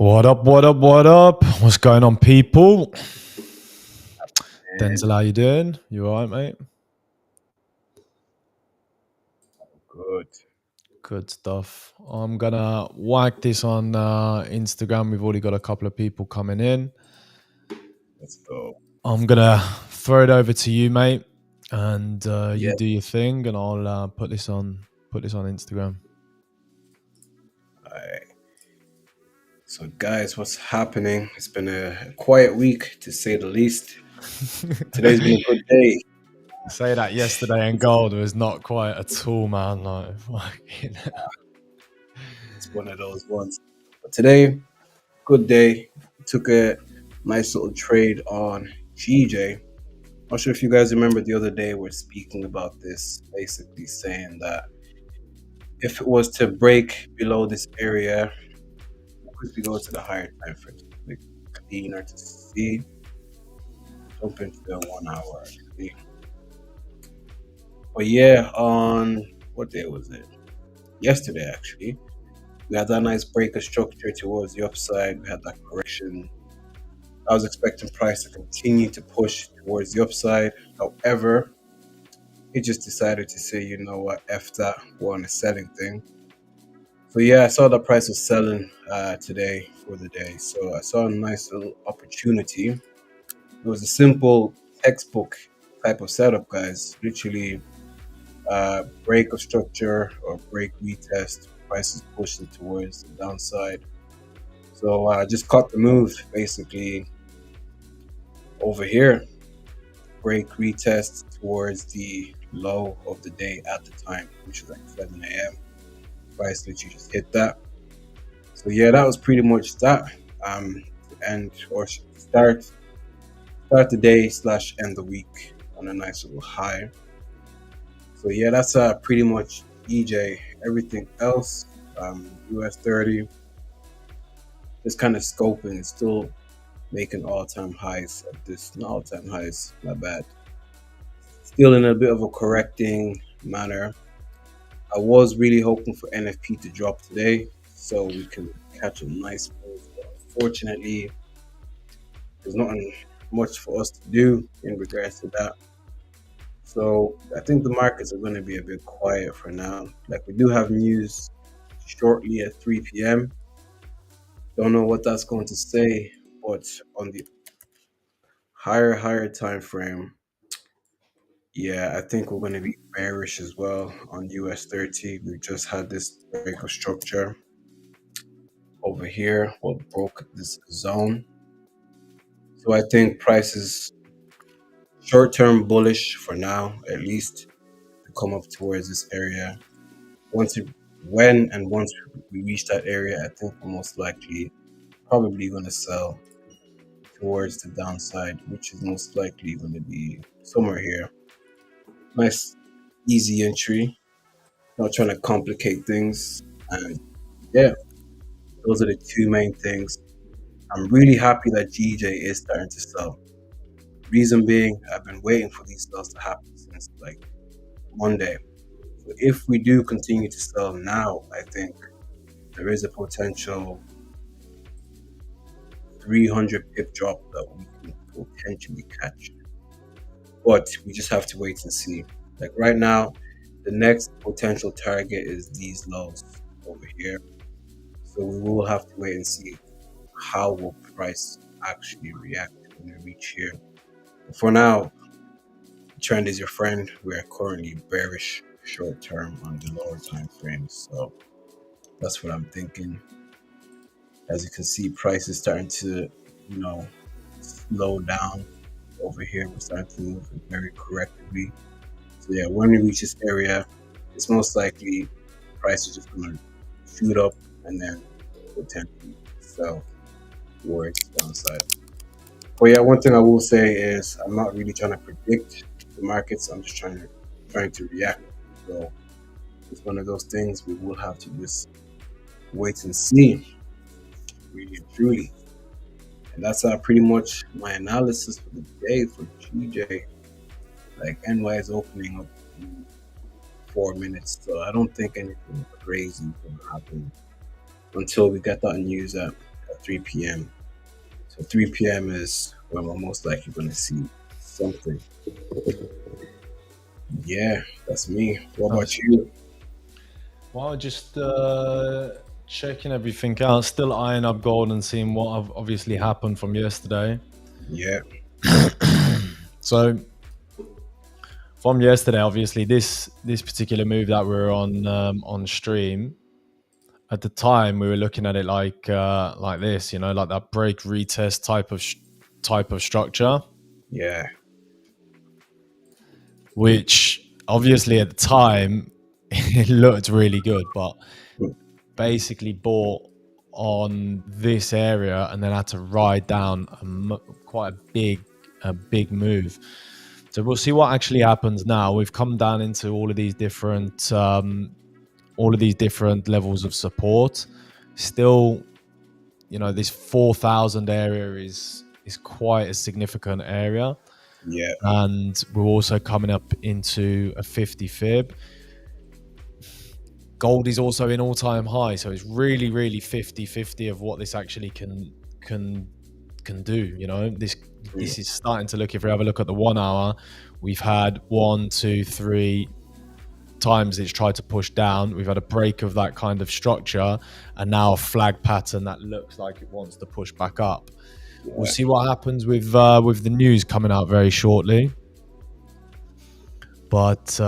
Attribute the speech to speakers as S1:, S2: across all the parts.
S1: What up, what up, what up? What's going on, people?
S2: And
S1: Denzel, how you doing? You alright, mate?
S2: good.
S1: Good stuff. I'm gonna whack this on Instagram. We've already got a couple of people coming in.
S2: Let's go.
S1: I'm gonna throw it over to you, mate, and you
S2: Yeah.
S1: do your thing, and I'll put this on Instagram.
S2: All right. So, guys, what's happening? It's been a quiet week, to say the least. Today's been a good day.
S1: Say that yesterday in gold was not quite at all, man. Like, fucking
S2: It's one of those ones. But today, good day. Took a nice little trade on GJ. Not sure if you guys remember the other day we're speaking about this, basically saying that if it was to break below this area, we'll quickly go to the higher time frame. Click cleaner to see. Jump into the 1 hour actually. But yeah, on what day was it? Yesterday, actually. We had that nice break of structure towards the upside. We had that correction. I was expecting price to continue to push towards the upside. However, it just decided to say, you know what, F that, we're on a selling thing. So yeah, I saw the price was selling today for the day. So I saw a nice little opportunity. It was a simple textbook type of setup, guys. Literally break of structure or break retest, prices pushing towards the downside. So just caught the move basically over here, break retest towards the low of the day at the time, which was like 7 a.m. Price literally just hit that. So yeah, that was pretty much that. End or start the day slash end the week on a nice little high. So yeah, that's pretty much EJ. Everything else, US 30, just kind of scoping. It's still making all-time highs at this. Not all-time highs, not bad. Still in a bit of a correcting manner. I was really hoping for NFP to drop today so we can catch a nice move. But unfortunately, there's nothing much for us to do in regards to that. So I think the markets are going to be a bit quiet for now. Like we do have news shortly at 3 p.m. Don't know what that's going to say, but on the higher time frame, yeah, I think we're going to be bearish as well on US 30. We just had this break of structure over here, what broke this zone. So I think prices short term bullish for now, at least to come up towards this area. Once it once we reach that area, I think we're most likely probably going to sell towards the downside, which is most likely going to be somewhere here. Nice, easy entry. Not trying to complicate things. And yeah, those are the two main things. I'm really happy that GJ is starting to sell. Reason being, I've been waiting for these sales to happen since like Monday. So if we do continue to sell now, I think there is a potential 300 pip drop that we can potentially catch. But we just have to wait and see. Like right now, the next potential target is these lows over here. So we will have to wait and see how will price actually react when we reach here. But for now, trend is your friend. We are currently bearish short term on the lower time frames. So that's what I'm thinking. As you can see, price is starting to, slow down over here. We're starting to move very correctly. So yeah, when we reach this area, it's most likely price is just gonna shoot up and then potentially sell towards the downside. But yeah, one thing I will say is I'm not really trying to predict the markets. I'm just trying to react. So it's one of those things we will have to just wait and see, really and truly. And that's pretty much my analysis for the day for GJ. Like NY is opening up in 4 minutes, so I don't think anything crazy is gonna happen until we get that news at 3 p.m. So 3 p.m. is when we're most likely going to see something. Yeah, that's me. What about
S1: Nice.
S2: you?
S1: Well, just checking everything out. Still eyeing up gold and seeing what obviously happened from yesterday.
S2: Yeah,
S1: So from yesterday, obviously this particular move that we were on stream. At the time, we were looking at it like this, like that break retest type of structure,
S2: yeah,
S1: which obviously at the time it looked really good, but
S2: mm,
S1: basically bought on this area and then had to ride down quite a big move. So we'll see what actually happens now. We've come down into all of these different levels of support. Still, this 4,000 area is quite a significant area,
S2: yeah,
S1: and we're also coming up into a 50 fib. Gold is also in all-time high, so it's really 50-50 of what this actually can do. This
S2: mm,
S1: is starting to look, if we have a look at the 1 hour, we've had 1, 2, 3 times it's tried to push down. We've had a break of that kind of structure, and now a flag pattern that looks like it wants to push back up. We'll
S2: yeah,
S1: see what happens with the news coming out very shortly. But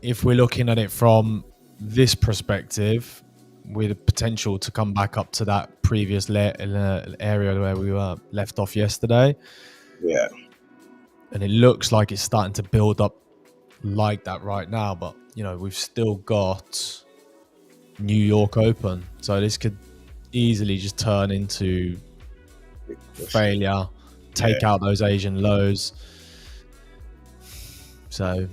S1: if we're looking at it from this perspective, with the potential to come back up to that previous area where we were left off yesterday,
S2: yeah,
S1: and it looks like it's starting to build up like that right now. But we've still got New York open, so this could easily just turn into
S2: big push.
S1: failure, take
S2: Yeah,
S1: out those Asian lows. So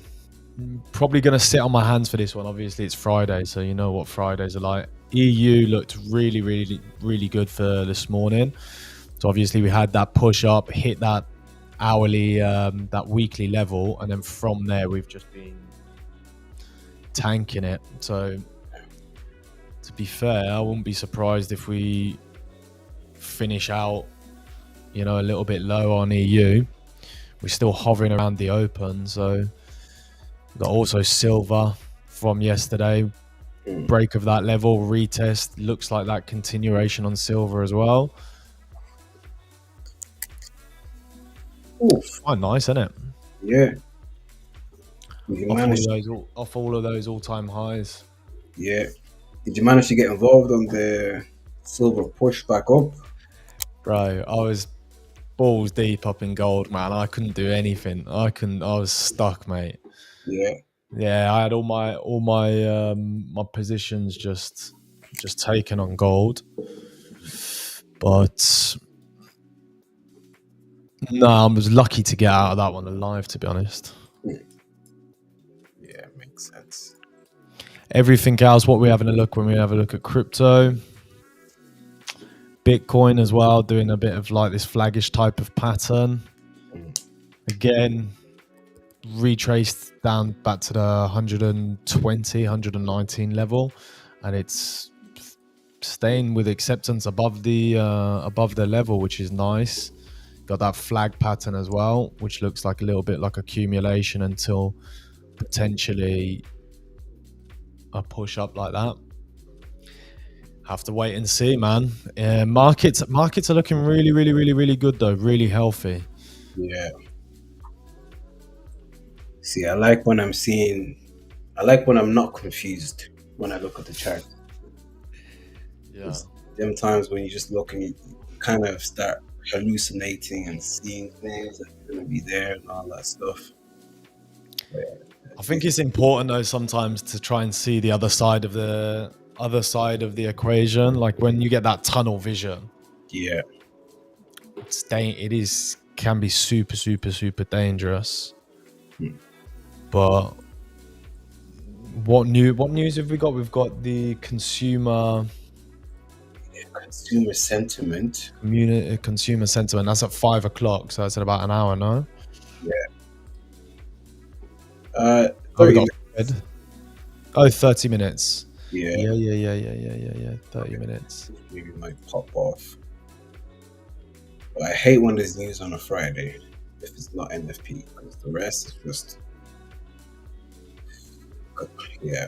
S1: probably going to sit on my hands for this one. Obviously it's Friday, so you know what Fridays are like. EU looked really good for this morning. So obviously we had that push up, hit that hourly, that weekly level, and then from there we've just been tanking it. So to be fair, I wouldn't be surprised if we finish out, a little bit low on EU. We're still hovering around the open, so we've got also silver from yesterday.
S2: mm.
S1: Break of that level, retest. Looks like that continuation on silver as well.
S2: Oof.
S1: Quite nice, isn't it?
S2: Yeah. Did you manage?
S1: Off all of those all-time highs.
S2: Yeah. Did you manage to get involved on the silver push back up?
S1: Bro, I was balls deep up in gold, man. I couldn't do anything. I was stuck, mate.
S2: Yeah.
S1: Yeah, I had all my my positions just taken on gold. But no, I was lucky to get out of that one alive, to be honest.
S2: Yeah, makes sense.
S1: Everything else, what we're having a look when we have a look at crypto, Bitcoin as well, doing a bit of like this flaggish type of pattern. Again, retraced down back to the 120, 119 level, and it's staying with acceptance above the level, which is nice. Got that flag pattern as well, which looks like a little bit like accumulation until potentially a push up like that. Have to wait and see, man. Markets are looking really good though, really healthy.
S2: Yeah. See, I like when I'm not confused when I look at the chart.
S1: Yeah.
S2: Them times when you just look and you kind of start hallucinating and seeing things that are going to be there and all that stuff. But,
S1: I think it's important though sometimes to try and see the other side of the equation. Like when you get that tunnel vision,
S2: yeah,
S1: it can be super dangerous.
S2: Hmm.
S1: But what news have we got? We've got the consumer
S2: sentiment.
S1: Consumer sentiment. That's at 5 o'clock, so that's in about an hour, no?
S2: Yeah.
S1: Oh, we
S2: 30
S1: got
S2: minutes.
S1: 30 minutes.
S2: Yeah.
S1: Yeah. 30 minutes.
S2: Maybe might pop off. But I hate when there's news on a Friday if it's not NFP because the rest is just yeah.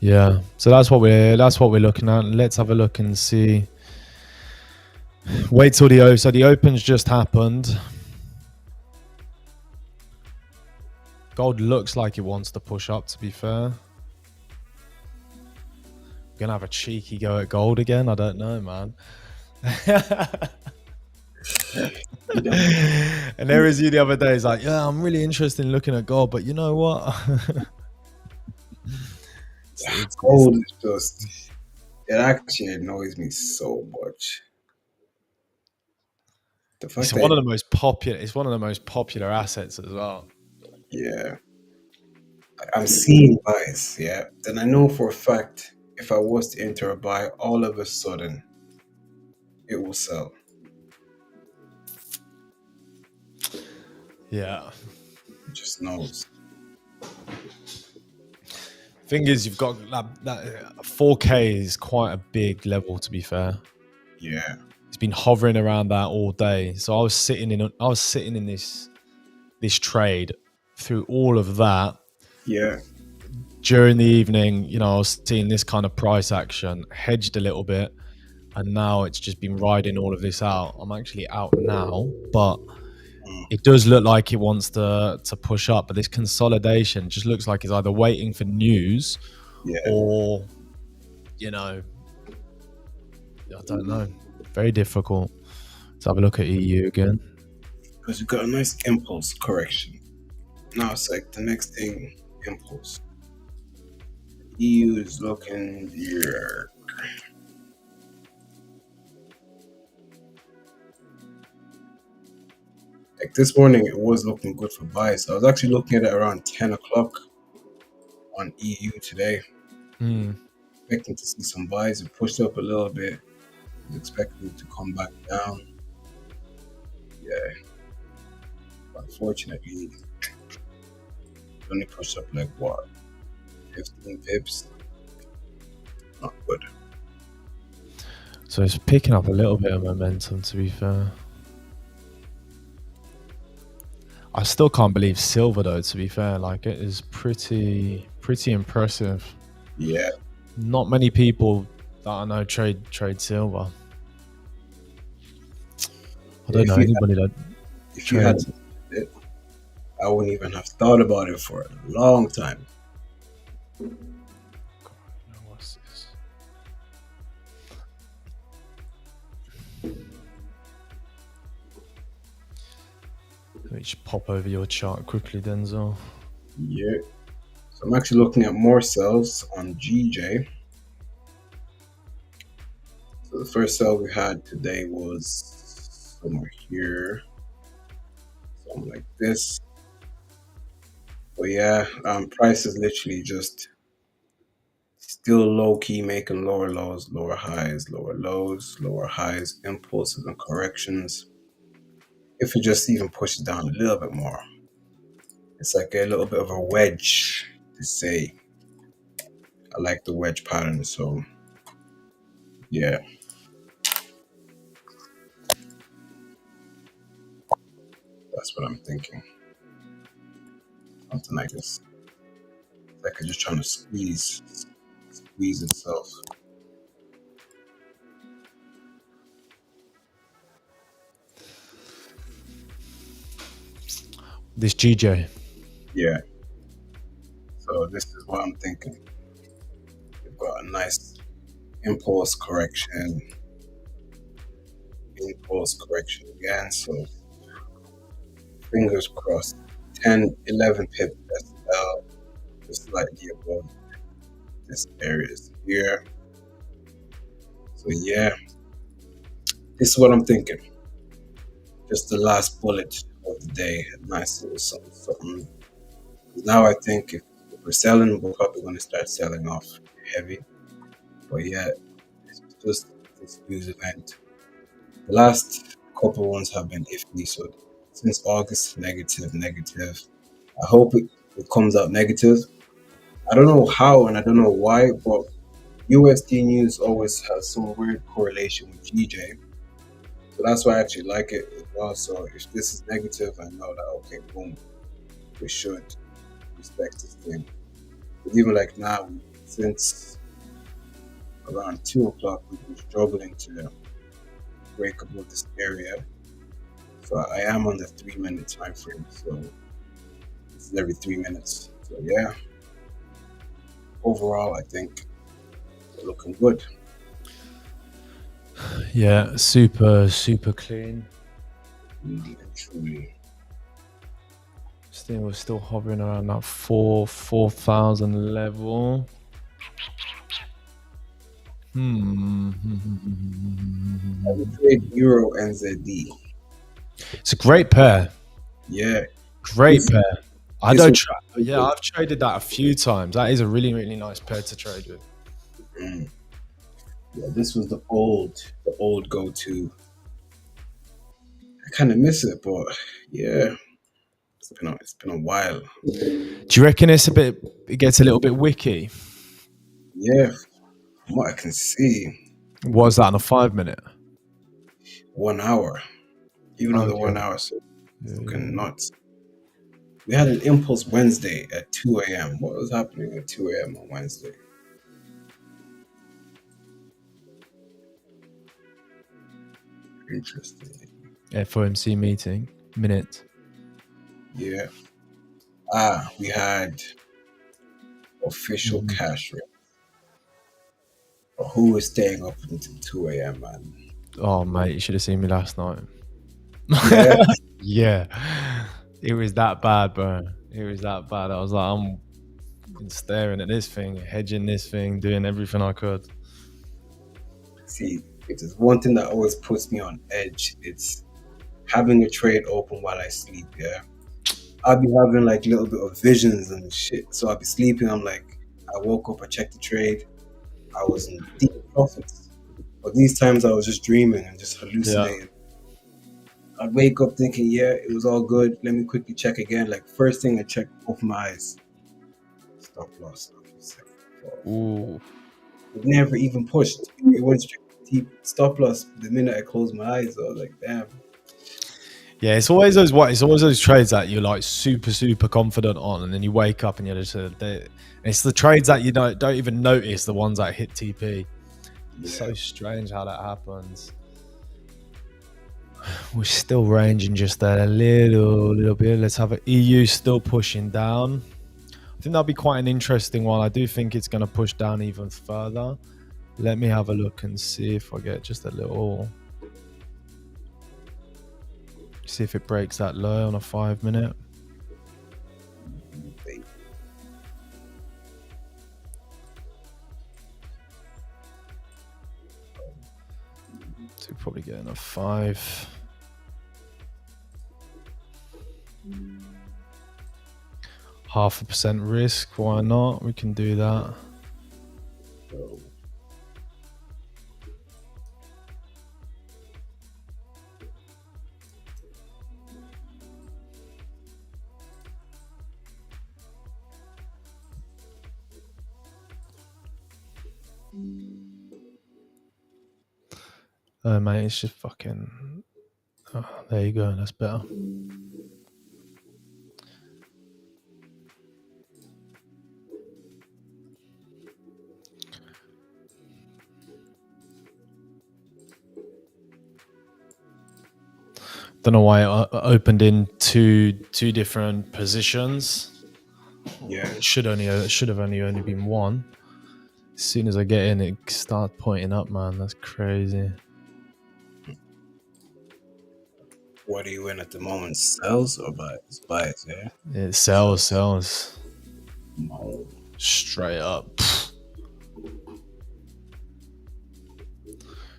S1: Yeah. So that's what we're looking at. Let's have a look and see. Wait till so the Open's just happened. Gold looks like it wants to push up, to be fair. Gonna have a cheeky go at gold again? I don't know, man. And there is you the other day. He's like, yeah, I'm really interested in looking at gold, but you know what?
S2: Gold is just, it actually annoys me so much.
S1: It's one of the most popular. It's one of the most popular assets as well.
S2: Yeah, I'm seeing buys. Yeah, then I know for a fact if I was to enter a buy, all of a sudden it will sell.
S1: Yeah,
S2: It just knows.
S1: Thing is, you've got that 4K is quite a big level. To be fair,
S2: Yeah,
S1: it's been hovering around that all day. So I was sitting in this trade through all of that.
S2: yeah.
S1: During the evening, you know, I was seeing this kind of price action, hedged a little bit, and now it's just been riding all of this out. I'm actually out now, but it does look like it wants to push up. But this consolidation just looks like it's either waiting for news or, you know, I don't know. Very difficult. Let's have a look at EU again.
S2: Because you got a nice impulse correction. Now it's like the next thing, impulse. EU is looking here. Like this morning, it was looking good for buys. So I was actually looking at it around 10 o'clock on EU today. Expecting to see some buys. It pushed up a little bit. I was expecting it to come back down. Yeah. Unfortunately, it only pushed up like what? 15 pips? Not good.
S1: So it's picking up a little bit of momentum, to be fair. I still can't believe silver, though, to be fair. Like, it is pretty impressive.
S2: Yeah.
S1: Not many people that I know trade silver. I don't know anybody that.
S2: If you had it, I wouldn't even have thought about it for a long time.
S1: What's this? Let me just pop over your chart quickly, Denzel.
S2: Yeah. So I'm actually looking at more sells on GJ. So the first sell we had today was somewhere here. Something like this. But yeah, price is literally just still low key making lower lows, lower highs, lower lows, lower highs, impulses and corrections. If it just even pushes down a little bit more, it's like a little bit of a wedge to say. I like the wedge pattern, so yeah. That's what I'm thinking. Something like this. It's like it's just trying to squeeze itself.
S1: This GJ.
S2: Yeah. So this is what I'm thinking. We've got a nice impulse correction again. So fingers crossed. 10, 11 pip SL, just slightly above this area here. So yeah, this is what I'm thinking. Just the last bullet of the day. A nice little something. Now I think if we're selling, we're probably going to start selling off heavy. But yeah, it's just this news event. The last couple ones have been iffy. So since August, negative. I hope it comes out negative. I don't know how and I don't know why, but USD news always has some weird correlation with GJ. So that's why I actually like it as well. So if this is negative, I know that, okay, boom, we should respect this thing. But even like now, since around 2 o'clock, we've been struggling to break above this area. So I am on the 3-minute time frame. So this is every 3 minutes. So yeah, overall, I think we're looking good.
S1: Yeah, super clean.
S2: Really and truly.
S1: We're still hovering around that 4,000 level.
S2: I would trade Euro NZD.
S1: It's a great pair.
S2: Yeah.
S1: Great pair. I
S2: this
S1: don't.
S2: was-
S1: Yeah, I've traded that a few times. That is a really nice pair to trade with.
S2: Yeah, this was the old go-to. I kind of miss it, but yeah, it's been a while.
S1: Do you reckon it gets a little bit wicky?
S2: Yeah, from what I can see,
S1: What was that on a 5-minute?
S2: 1 hour, even on the
S1: Okay.
S2: 1 hour, so it's looking nuts. We had an impulse Wednesday at 2 a.m. What was happening at 2 a.m. on Wednesday? Interesting.
S1: FOMC meeting minute.
S2: Yeah. We had official cash rate. But who was staying up until 2 a.m., man?
S1: Oh mate, you should have seen me last night.
S2: Yeah.
S1: Yeah, it was that bad, bro. It was that bad. I was like, I'm staring at this thing, hedging this thing, doing everything I could.
S2: See, if there's one thing that always puts me on edge, it's having a trade open while I sleep, yeah. I'll be having like little bit of visions and shit. So I'll be sleeping, I'm like, I woke up, I checked the trade, I was in deep profits. But these times I was just dreaming and just hallucinating. I'd wake up thinking, yeah, it was all good. Let me quickly check again. Like first thing I check, open my eyes. Stop loss.
S1: Ooh.
S2: It never even pushed. It went straight to deep stop loss the minute I closed my eyes. I was like, damn.
S1: Yeah, it's always those trades that you're like super confident on, and then you wake up and you're just it's the trades that you don't even notice, the ones that hit TP. It's so strange how that happens. We're still ranging just a little bit. Let's have an EU still pushing down. I think that'll be quite an interesting one. I do think it's going to push down even further. Let me have a look and see if I get just a little. See if it breaks that low on a 5-minute. So probably getting a 5. Half a percent risk. Why not? We can do that. Mate, it's just fucking. Oh, there you go. That's better. Don't know why it opened in two different positions.
S2: Yeah,
S1: it should have only been one. As soon as I get in, it starts pointing up, man. That's crazy.
S2: What are you in at the moment? Sells or buys? Buys, yeah.
S1: It sells.
S2: No.
S1: Straight up.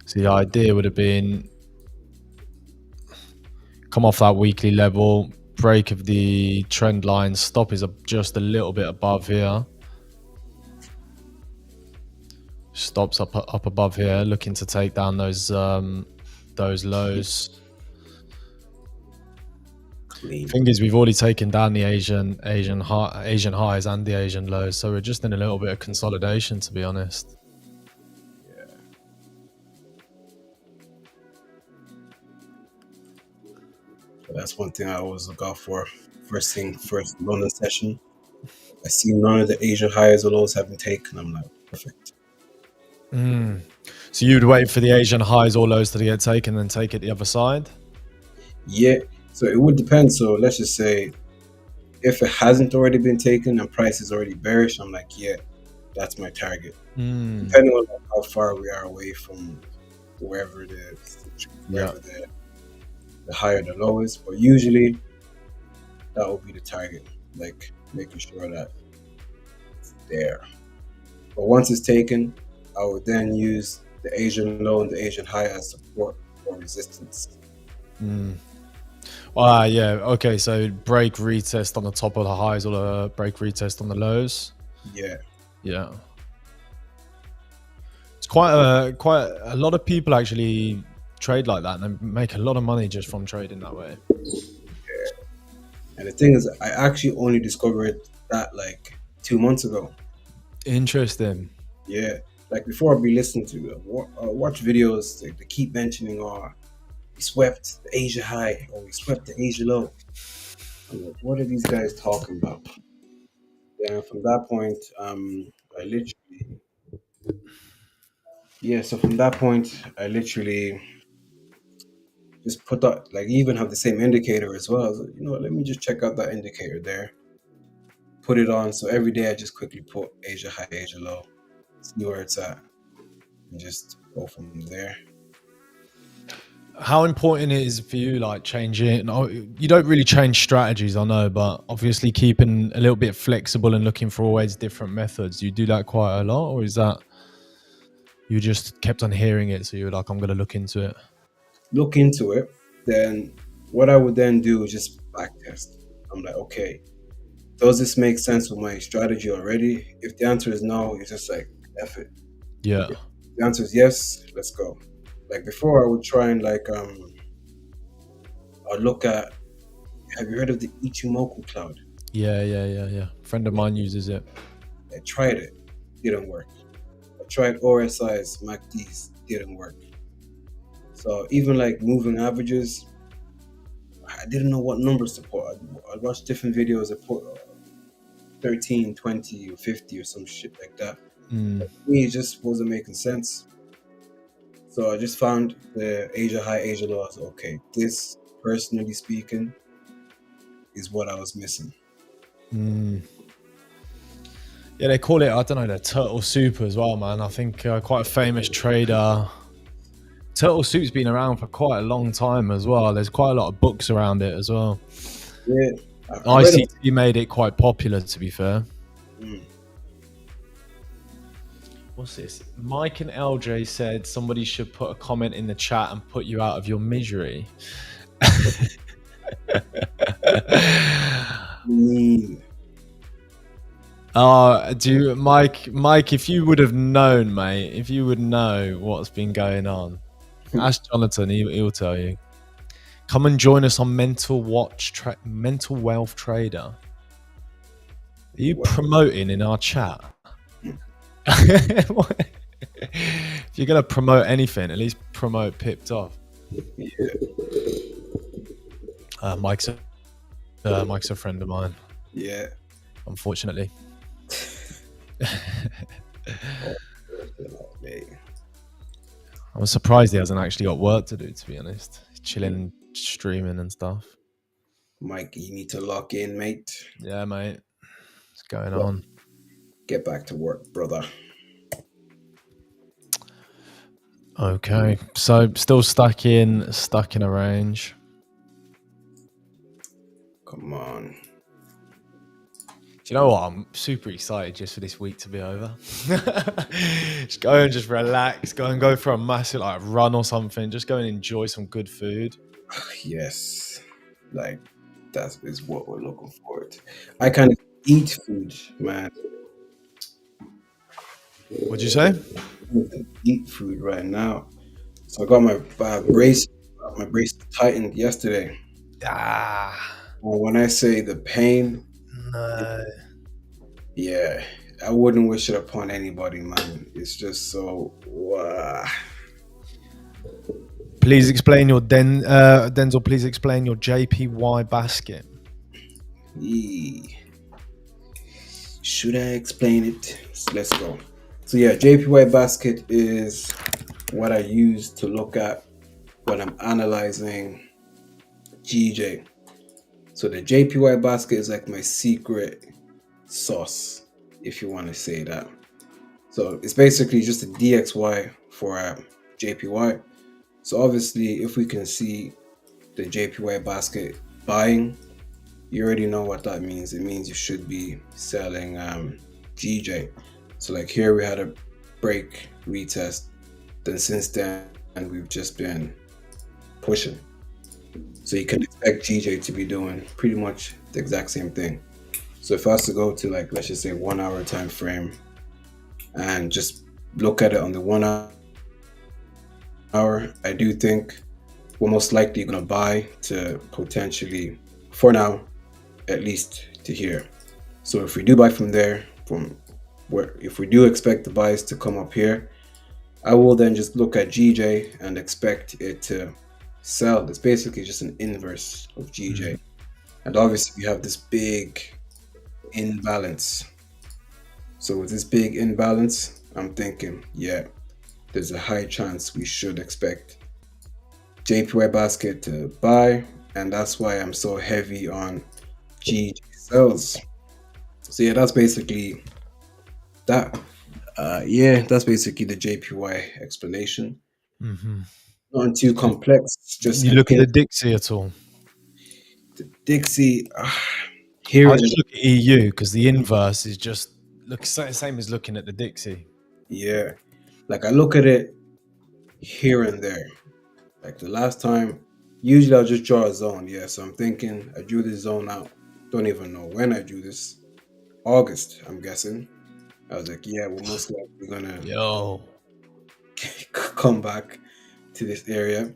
S1: So the idea would have been come off that weekly level, break of the trend line, stop is just a little bit above here. Stops up above here, looking to take down those lows.
S2: Clean.
S1: Thing is, we've already taken down the Asian highs and the Asian lows, so we're just in a little bit of consolidation, to be honest.
S2: That's one thing I always look out for. First London session. I see none of the Asian highs or lows have been taken. I'm like, perfect.
S1: So you'd wait for the Asian highs or lows to get taken, then take it the other side?
S2: Yeah. So it would depend. So let's just say if it hasn't already been taken and price is already bearish, I'm like, yeah, that's my target. Depending on like how far we are away from wherever
S1: Yeah.
S2: the higher the low is. But usually that will be the target, like making sure that it's there. But once it's taken, I would then use the Asian low and the Asian high as support or resistance.
S1: Yeah. Okay. So break retest on the top of the highs or the break retest on the lows.
S2: Yeah.
S1: Yeah. It's quite a lot of people actually trade like that, and they make a lot of money just from trading that way.
S2: Yeah. And the thing is, I actually only discovered that like 2 months ago.
S1: Interesting.
S2: Yeah. Like before, I'd be listening to watch videos. They keep mentioning, we swept the Asia high or we swept the Asia low. I'm like, what are these guys talking about? Then from that point, I literally, yeah. So from that point, I literally just put that, like, even have the same indicator as well. I was like, you know what, let me just check out that indicator there, put it on. So every day I just quickly put Asia high, Asia low, see where it's at, and just go from there.
S1: How important it is for you, like changing? You don't really change strategies, I know, but obviously keeping a little bit flexible and looking for always different methods. You do that quite a lot, or is that you just kept on hearing it, so you were like, I'm going to look into it?
S2: Look into it. Then what I would then do is just back test. I'm like, okay, does this make sense with my strategy already? If the answer is no, it's just like, F it.
S1: Yeah.
S2: If the answer is yes, let's go. Like before, I would try and like I'd look at. Have you heard of the Ichimoku cloud?
S1: Yeah. Friend of mine uses it.
S2: I tried it, didn't work. I tried RSI's, MACD's, didn't work. So even like moving averages, I didn't know what numbers to put. I'd watch different videos. I put 13, 20, or 50 or some shit like that. But for me, it just wasn't making sense. So I just found the Asia high, Asia low. I was okay. This, personally speaking, is what I was missing.
S1: Yeah, they call it, I don't know, the Turtle Soup as well, man. I think quite a famous trader. Turtle Soup's been around for quite a long time as well. There's quite a lot of books around it as well.
S2: Yeah,
S1: ICT made it quite popular, to be fair. What's this? Mike and LJ said somebody should put a comment in the chat and put you out of your misery. Mike, if you would have known, mate, if you would know what's been going on, ask Jonathan, he'll tell you. Come and join us on Mental Wealth Trader. Are you promoting in our chat? If you're going to promote anything, at least promote Pipped Off. Mike's a friend of mine.
S2: Yeah.
S1: Unfortunately. I'm surprised he hasn't actually got work to do, to be honest. He's chilling, streaming and stuff.
S2: Mike, you need to lock in, mate.
S1: Yeah, mate. What's going on?
S2: Get back to work, brother.
S1: Okay. So still stuck in a range.
S2: Come on.
S1: Do you know what? I'm super excited just for this week to be over. Just go and just relax. Go for a massive like run or something. Just go and enjoy some good food.
S2: Yes, like that is what we're looking forward to. I kind of eat food, man.
S1: What'd you say?
S2: I eat food right now. So I got my brace tightened yesterday. When I say the pain,
S1: no.
S2: Yeah, I wouldn't wish it upon anybody, man. It's just so.
S1: Please explain your Denzel. Please explain your JPY basket.
S2: Should I explain it? Let's go. So yeah, JPY basket is what I use to look at when I'm analyzing GJ. So the JPY basket is like my secret sauce, if you want to say that. So it's basically just a DXY for JPY. So obviously, if we can see the JPY basket buying, you already know what that means. It means you should be selling GJ. So like here we had a break retest. Then since then we've just been pushing. So you can expect GJ to be doing pretty much the exact same thing. So if I was to go to like let's just say 1 hour time frame and just look at it on the 1 hour, I do think we're most likely gonna buy to potentially, for now, at least to here. So if we do buy from there, from where if we do expect the buys to come up here, I will then just look at GJ and expect it to sell. It's basically just an inverse of GJ. And obviously we have this big imbalance. So with this big imbalance, I'm thinking, yeah, there's a high chance we should expect JPY basket to buy, and that's why I'm so heavy on GJ sells. So yeah, that's basically that. That's basically the JPY explanation. Not too complex. Just
S1: You look at the Dixie at all?
S2: the Dixie. Here
S1: I
S2: and
S1: just look at EU because the inverse is just the same as looking at the Dixie.
S2: yeah, like I look at it here and there. Like the last time, usually I'll just draw a zone. Yeah, so I'm thinking I drew this zone out. Don't even know when I drew this. August, I'm guessing. I was like, yeah, we're most likely gonna come back to this area.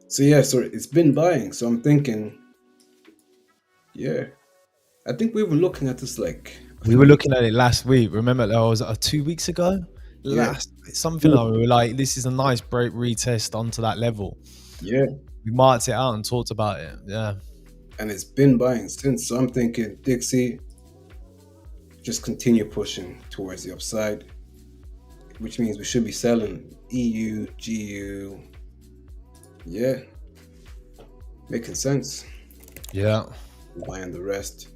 S2: So yeah, so it's been buying. So I'm thinking, yeah, I think we were looking at this like
S1: we were looking at it last week. Remember, that was 2 weeks ago.
S2: Yeah.
S1: Something like we were like, this is a nice break retest onto that level.
S2: Yeah,
S1: We marked it out and talked about it. Yeah,
S2: and it's been buying since. So I'm thinking Dixie, just continue pushing towards the upside, which means we should be selling EU, GU. Yeah, making sense.
S1: yeah.
S2: Buying the rest.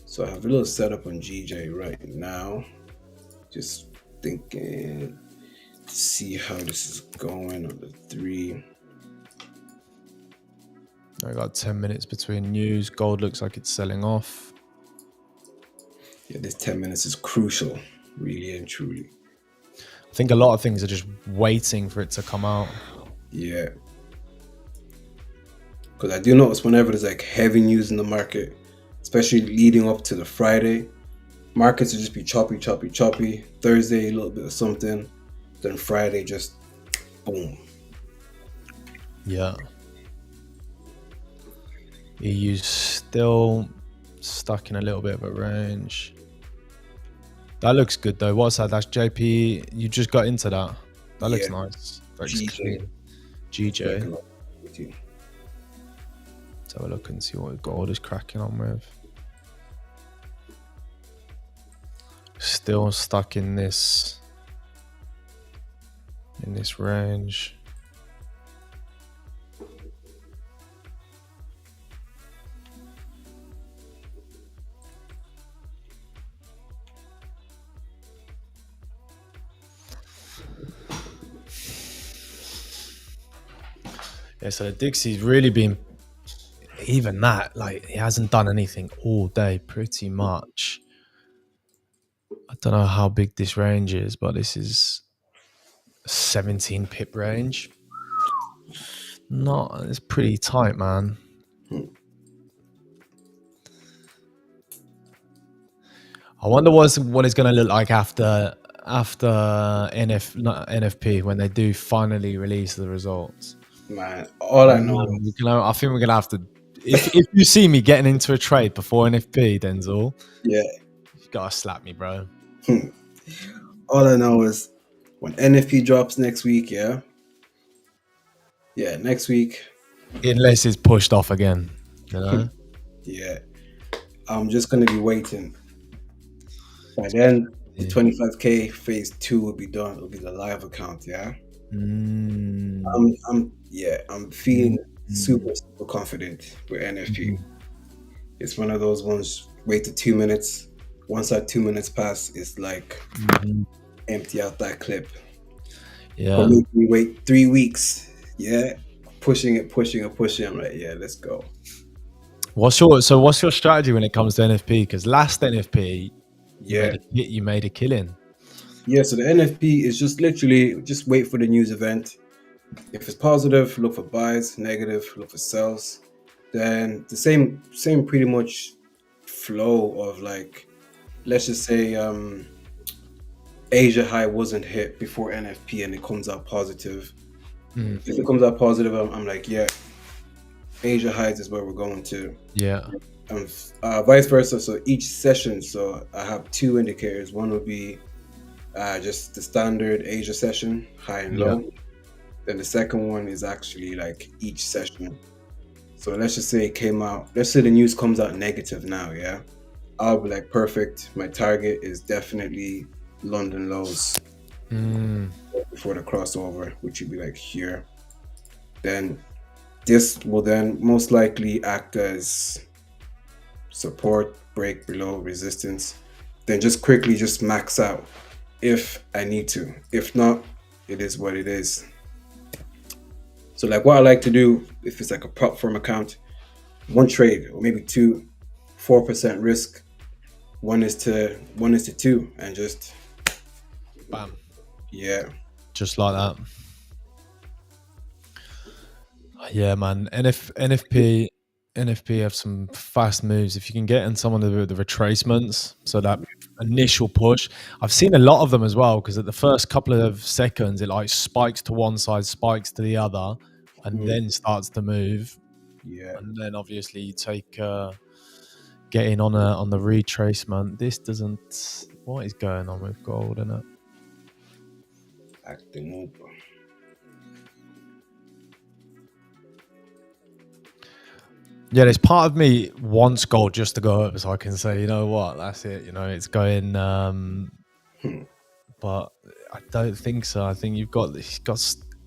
S2: So I have a little setup on GJ right now. Just thinking to see how this is going on the 3.
S1: I got 10 minutes between news. Gold looks like it's selling off.
S2: Yeah, this 10 minutes is crucial, really and truly.
S1: I think a lot of things are just waiting for it to come out.
S2: Yeah. Because I do notice whenever there's like heavy news in the market, especially leading up to the Friday, markets will just be choppy. Thursday, a little bit of something. Then Friday, just boom.
S1: Yeah. EU's still stuck in a little bit of a range. That looks good though. What's that? That's JP. You just got into that. That looks nice. Very clean. GJ. Let's have a look and see what gold is cracking on with. Still stuck in this range. Yeah, so the Dixie's really been, even that, like, he hasn't done anything all day pretty much. I don't know how big this range is, but this is a 17 pip range. It's pretty tight, man. I wonder what it's going to look like after NFP when they do finally release the resuls.
S2: Man, all I know,
S1: I think we're gonna have to. If you see me getting into a trade before NFP, Denzel,
S2: yeah,
S1: you gotta slap me, bro.
S2: All I know is when NFP drops next week, yeah, Yeah, next week.
S1: unless it's pushed off again. You know.
S2: Yeah, I'm just gonna be waiting. By then, the
S1: Yeah.
S2: 25K phase two will be done. It'll be the live account. Yeah,
S1: Mm,
S2: I'm
S1: mm,
S2: feeling
S1: mm,
S2: super confident with NFP.
S1: mm,
S2: It's one of those ones. Wait to 2 minutes. Once that 2 minutes pass, it's like
S1: mhm.
S2: empty out that clip. But
S1: Yeah.
S2: make me wait 3 weeks. Yeah, pushing it, pushing it, pushing. I'm like, yeah, let's go.
S1: What's your strategy when it comes to NFP? Because last NFP
S2: Yeah,
S1: you made a killing.
S2: yeah. So the NFP is just literally just wait for the news event. If it's positive, look for buys. Negative, look for sells. Then the same pretty much flow of like, let's just say Asia high wasn't hit before NFP and it comes out positive.
S1: Mm,
S2: If it comes out positive, I'm like, yeah, Asia highs is where we're going to.
S1: yeah.
S2: Vice versa. So each session, so I have two indicators. One would be just the standard Asia session, high and
S1: Yeah.
S2: low. Then the second one is actually like each session. So let's just say it came out. Let's say the news comes out negative now. Yeah, I'll be like, perfect. My target is definitely London lows
S1: Mm,
S2: before the crossover, which would be like here. Then this will then most likely act as support, break below resistance. Then just quickly just max out if I need to. If not, it is what it is. So like what I like to do if it's like a prop firm account, one trade or maybe two, 4% risk. One is to two, and just
S1: bam.
S2: yeah,
S1: Just like that. Yeah, man. NFP have some fast moves. If you can get in some of the retracements, so that initial push, I've seen a lot of them as well. Because at the first couple of seconds, it like spikes to one side, spikes to the other, and
S2: mm,
S1: then starts to move.
S2: yeah,
S1: And then obviously you take getting on the retracement. This doesn't. What is going on with gold in it?
S2: acting up.
S1: Yeah, there's part of me wants gold just to go up so I can say, you know what, that's it. You know, it's going.
S2: Hmm.
S1: But I don't think so. I think you've got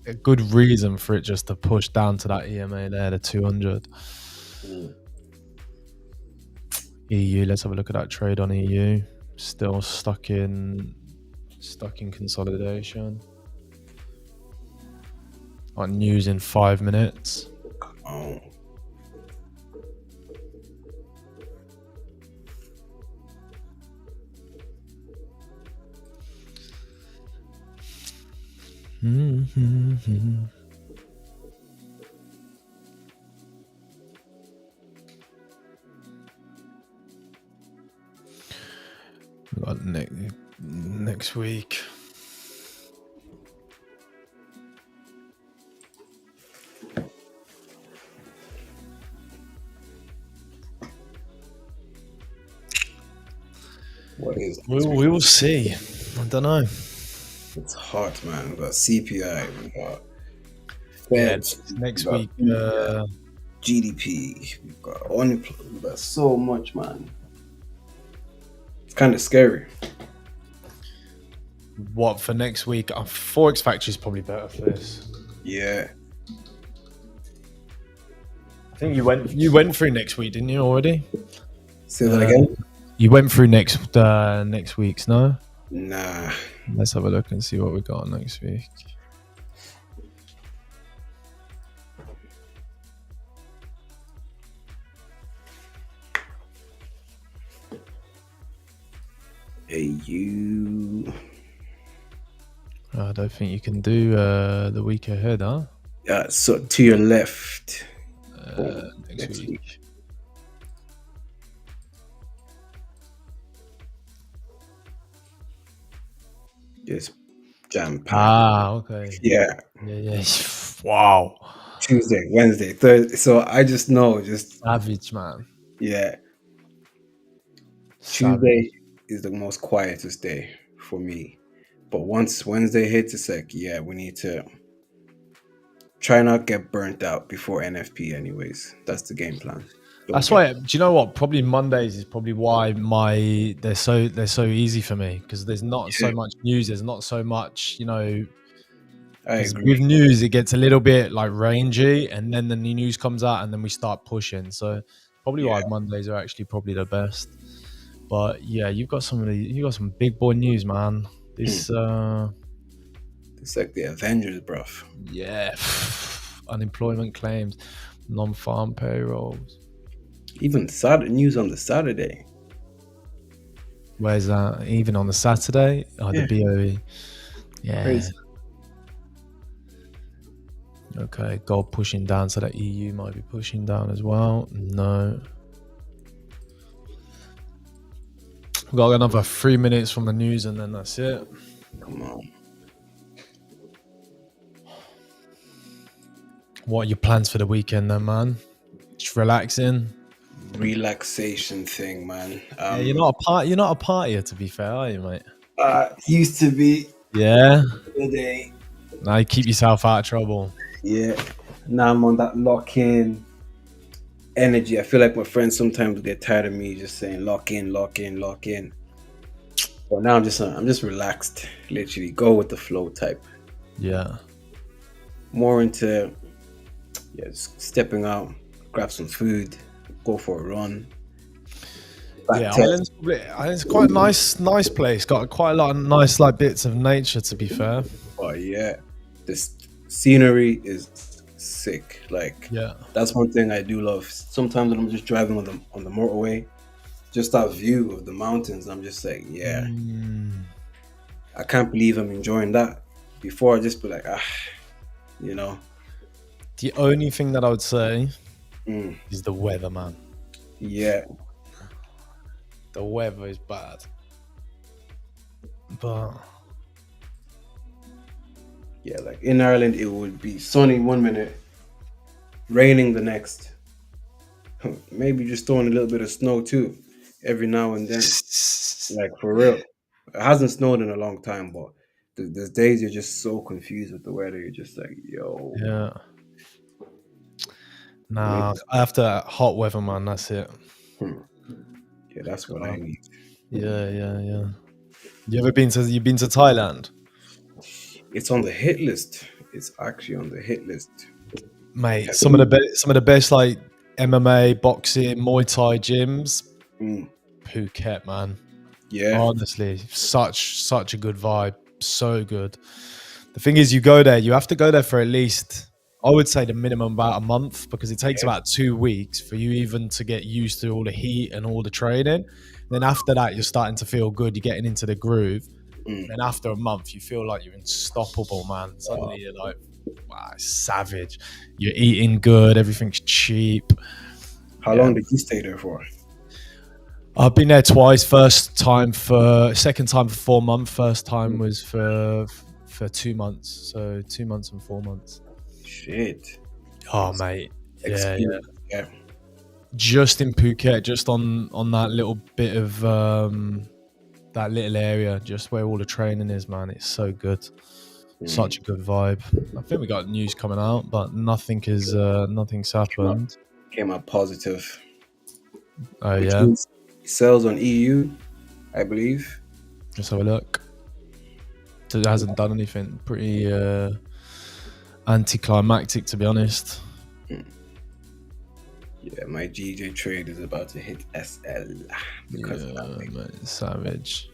S1: a good reason for it just to push down to that EMA there, the 200.
S2: Mm.
S1: EU. Let's have a look at that trade on EU. Still stuck in consolidation. On news in 5 minutes.
S2: Oh,
S1: Mm-hmm. We got next week.
S2: what is
S1: We will see. I don't know.
S2: it's hot, man. We got CPI, we got
S1: Yeah,
S2: Fed, we
S1: next
S2: got
S1: week.
S2: GDP, we've got unemployment, we've got so much, man. It's kind of scary.
S1: What for next week? Forex Factory is probably better for this.
S2: Yeah.
S1: I think you went through next week, didn't you already?
S2: Say that again?
S1: You went through next week's, no?
S2: Nah.
S1: Let's have a look and see what we got next week.
S2: AU.
S1: I don't think you can do the week ahead, huh?
S2: So to your left.
S1: Next week.
S2: Just jam packed.
S1: Okay.
S2: Yeah.
S1: Yeah. Wow.
S2: Tuesday, Wednesday, Thursday. So I just know,
S1: Savage, man.
S2: yeah.
S1: Savage.
S2: Tuesday is the most quietest day for me. But once Wednesday hits, it's like, yeah, we need to try not get burnt out before NFP. Anyways, that's the game plan.
S1: That's why. Do you know what? Probably Mondays is probably why they're so easy for me, because there's not so much news. There's not so much,
S2: I
S1: Because
S2: agree.
S1: with news, it gets a little bit like rangy, and then the new news comes out, and then we start pushing. So probably why Mondays are actually probably the best. But yeah, you got some big boy news, man. This
S2: It's like the Avengers, bruv.
S1: yeah, unemployment claims, non-farm payrolls.
S2: Even news on the Saturday.
S1: Where's that? Even on the Saturday, the BOE. Yeah.
S2: Crazy.
S1: Okay, gold pushing down, so that EU might be pushing down as well. No. We've got another 3 minutes from the news, and then that's it.
S2: Come on.
S1: What are your plans for the weekend then, man? Just relaxing?
S2: Relaxation thing, man.
S1: Yeah, you're not a partier, to be fair, are you, mate?
S2: Used to be.
S1: Yeah.
S2: Today.
S1: Now you keep yourself out of trouble.
S2: Yeah. Now I'm on that lock-in energy. I feel like my friends sometimes get tired of me just saying lock in, lock in, lock in. But now I'm just relaxed. Literally go with the flow type.
S1: Yeah. More
S2: into just stepping out, grab some food, go for a run.
S1: Ireland's it's quite a nice place. Got quite a lot of nice bits of nature, to be fair.
S2: Oh yeah, this scenery is sick. That's one thing I do love. Sometimes when I'm just driving on the motorway, just that view of the mountains, I'm just like, I can't believe I'm enjoying that. Before I just be like,
S1: The only thing that I would say is the weather, man.
S2: Yeah.
S1: The weather is bad. But
S2: yeah, like in Ireland, it would be sunny 1 minute, raining the next. Maybe just throwing a little bit of snow too, every now and then. Like for real. It hasn't snowed in a long time, but there's days you're just so confused with the weather. You're just like, yo.
S1: Yeah. Nah, after hot weather, man, that's it.
S2: Yeah, that's what I need.
S1: Yeah. You've been to Thailand?
S2: It's on the hit list. It's actually on the hit list.
S1: Mate, some of the best like MMA, boxing, Muay Thai gyms. Phuket, man.
S2: Yeah.
S1: Honestly, such a good vibe. So good. The thing is, you go there, you have to go there for at least, I would say, the minimum about a month, because it takes about 2 weeks for you even to get used to all the heat and all the training. Then after that, you're starting to feel good. You're getting into the groove. Then after a month, you feel like you're unstoppable, man. Suddenly you're like, wow, savage. You're eating good. Everything's cheap.
S2: How long did you stay there for?
S1: I've been there twice. Second time for 4 months. First time was for 2 months. So 2 months and 4 months.
S2: Shit.
S1: Oh, mate. Yeah. Just in Phuket, just on that little bit of that little area, just where all the training is, man. It's so good. Such a good vibe. I think we got news coming out, but nothing's happened.
S2: Came out positive.
S1: Oh yeah.
S2: Sells on EU, I believe.
S1: Let's have a look. So it hasn't done anything. Pretty anticlimactic, to be honest.
S2: Yeah, my GJ trade is about to hit SL because of that thing.
S1: Mate, savage.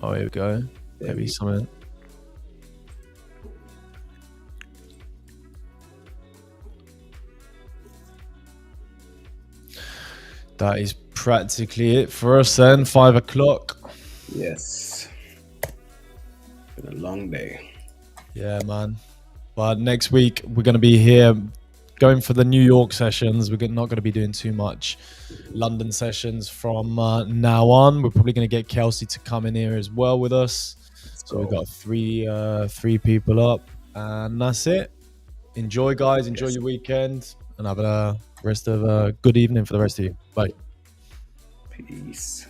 S1: Oh, here we go. Maybe something. That is practically it for us then. 5 o'clock.
S2: Yes. Been a long day.
S1: Yeah, man. But next week we're going to be here going for the New York sessions. We're not going to be doing too much London sessions from now on. We're probably going to get Kelsey to come in here as well with us. So we've got three people up, and that's it. Enjoy, guys. Enjoy your weekend, and have a rest of a good evening for the rest of you. Bye.
S2: Peace.